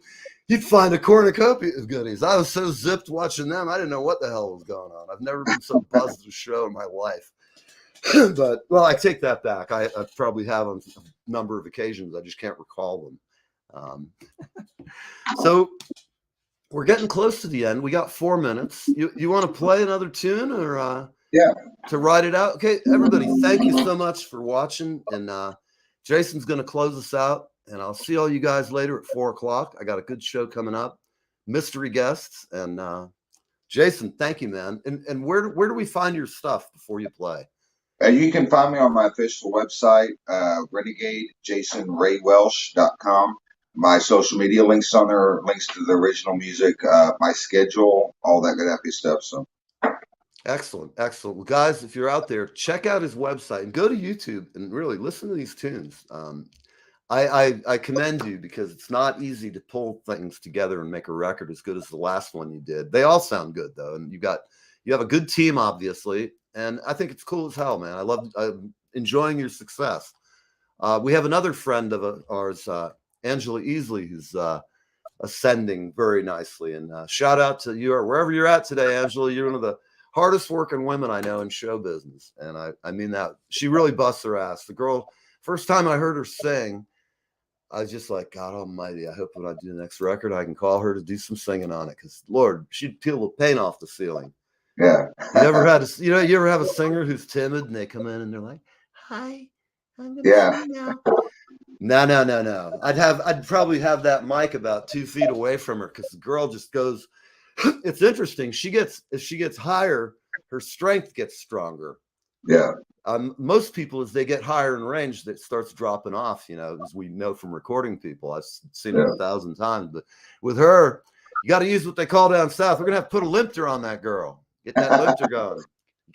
you'd find a cornucopia of goodies. I was so zipped watching them, I didn't know what the hell was going on. I've never been so buzzed at a show in my life. But, well, I take that back. I probably have on a number of occasions. I just can't recall them. So we're getting close to the end. We got 4 minutes. You want to play another tune or to ride it out? Okay, everybody, thank you so much for watching. And Jason's going to close us out. And I'll see all you guys later at 4 o'clock. I got a good show coming up. Mystery guests. And Jason, thank you, man. And where do we find your stuff before you play? You can find me on my official website, renegadejasonraywelsh.com. My social media links on there, links to the original music, my schedule, all that good happy stuff. So excellent. Well, guys, if you're out there, check out his website and go to YouTube and really listen to these tunes. I commend you because it's not easy to pull things together and make a record as good as the last one you did. They all sound good though, and you have a good team, obviously, and I think it's cool as hell, man. I'm enjoying your success. We have another friend of ours, Angela Easley, who's ascending very nicely. And shout out to you or wherever you're at today, Angela. You're one of the hardest working women I know in show business, and I mean that. She really busts her ass. The girl, first time I heard her sing, I was just like, God almighty, I hope when I do the next record, I can call her to do some singing on it. Because, Lord, she'd peel the paint off the ceiling. Yeah. You ever have a singer who's timid and they come in and they're like, hi, I'm going to sing now. No. I'd probably have that mic about 2 feet away from her because the girl just goes, it's interesting. As she gets higher, her strength gets stronger. Yeah. Most people, as they get higher in range, that starts dropping off, as we know from recording people. I've seen it 1,000 times. But with her, you got to use what they call down south. We're going to have to put a limpter on that girl. Get that limpter going.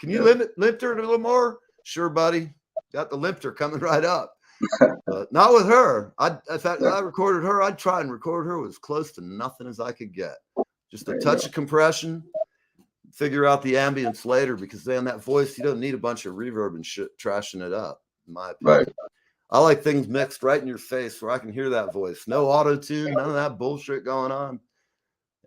Can you limpter it a little more? Sure, buddy. Got the limpter coming right up. But not with her. In fact, I recorded her. I'd try and record her with as close to nothing as I could get. Just a touch of compression. Figure out the ambience later because then that voice, you don't need a bunch of reverb and shit trashing it up, in my opinion. Right. I like things mixed right in your face where I can hear that voice. No auto-tune, none of that bullshit going on.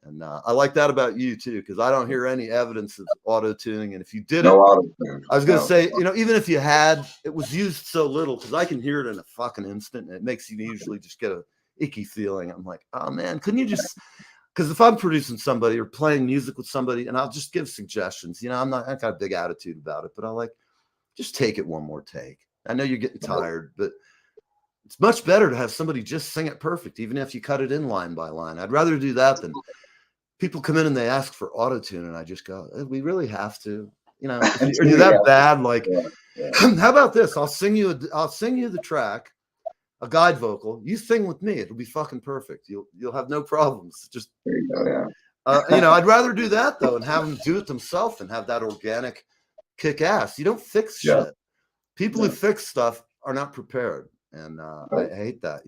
And I like that about you too, because I don't hear any evidence of auto-tuning. And if you did I was going to say, even if you had, it was used so little because I can hear it in a fucking instant and it makes you usually just get a icky feeling. I'm like, oh man, couldn't you just... Because if I'm producing somebody or playing music with somebody, and I'll just give suggestions, I got a big attitude about it, but I'll just take it one more take. I know you're getting tired, but it's much better to have somebody just sing it perfect, even if you cut it in line by line. I'd rather do that than people come in and they ask for auto-tune, and I just go, we really have to, are you that bad? How about this? I'll sing you the track. A guide vocal, you sing with me, it'll be fucking perfect. You'll have no problems. Just there you go, I'd rather do that though and have them do it themselves and have that organic kick ass. You don't fix shit. People who fix stuff are not prepared, and I hate that,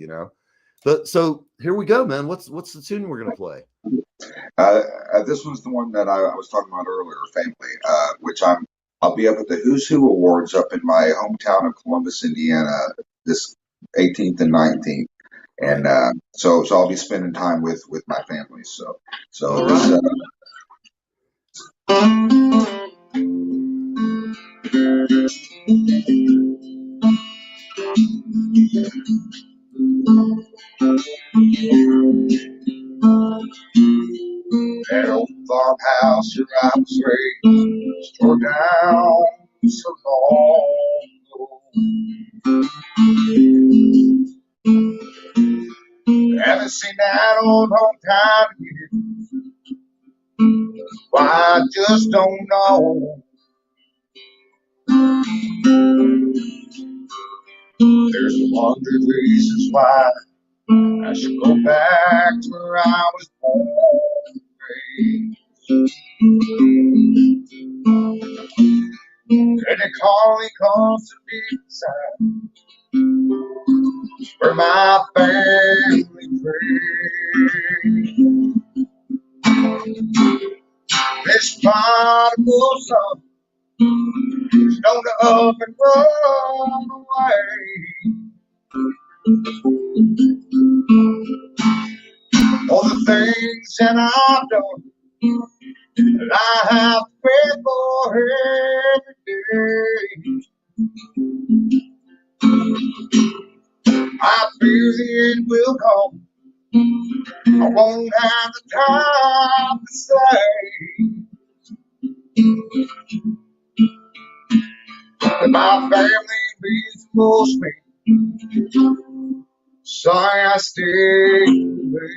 But so here we go, man. What's the tune we're gonna play? This one's the one that I was talking about earlier, Family, which I'll be up at the Who's Who Awards up in my hometown of Columbus, Indiana, this 18th and 19th, and so I'll be spending time with my family. So that old farmhouse where I was raised, tore down so long ago. Haven't seen that old hometown again. Why, I just don't know. There's 100 reasons why I should go back to where I was born and raised. And it calling comes to deep inside, where my family prays. This prodigal son is known to up and run away. All the things that I've done, that I have to pay for every day. I fear the end will come. I won't have the time to say that my family means the most to me. Sorry I stayed away.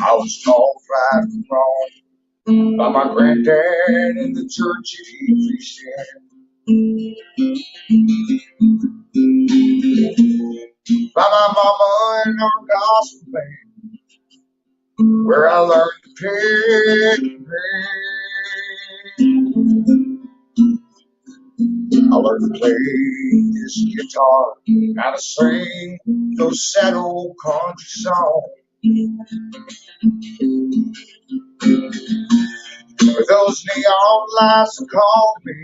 I was taught right from wrong by my granddad in the church that he preached in, by my mama in our gospel band, where I learned to pick and I learned to play this guitar, how to sing those sad old country songs. With those neon lights that called me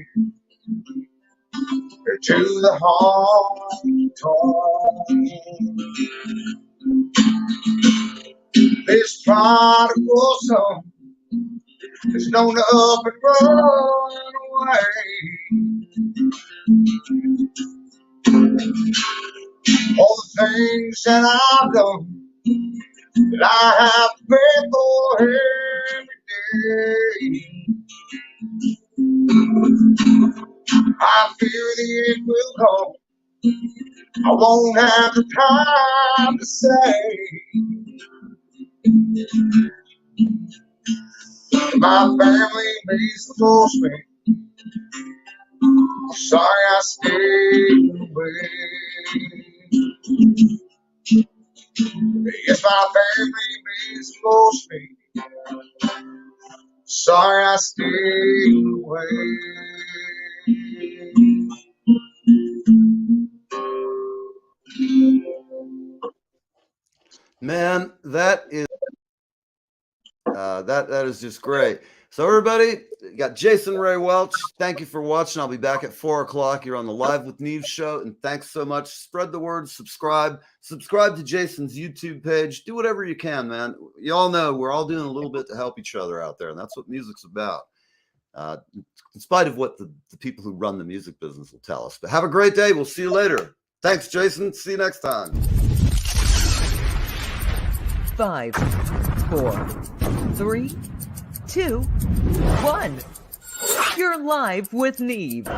to the honky tonk. This prodigal son is known to up and run away. All the things that I've done, that I have to pay for every day. I fear the end will come. I won't have the time to say my family means the most to me. I'm sorry I stayed away. Yes, my family means the most to me. Sorry I stayed away. Man, that is that is just great. So everybody, got Jason Ray Welch. Thank you for watching. I'll be back at 4 o'clock. You're on the Live with Neve show, and thanks so much. Spread the word. Subscribe to Jason's YouTube page. Do whatever you can, man. You all know we're all doing a little bit to help each other out there, and that's what music's about. In spite of what the people who run the music business will tell us. But have a great day. We'll see you later. Thanks, Jason. See you next time. 5, 4, 3, 2, 1. You're live with Neve.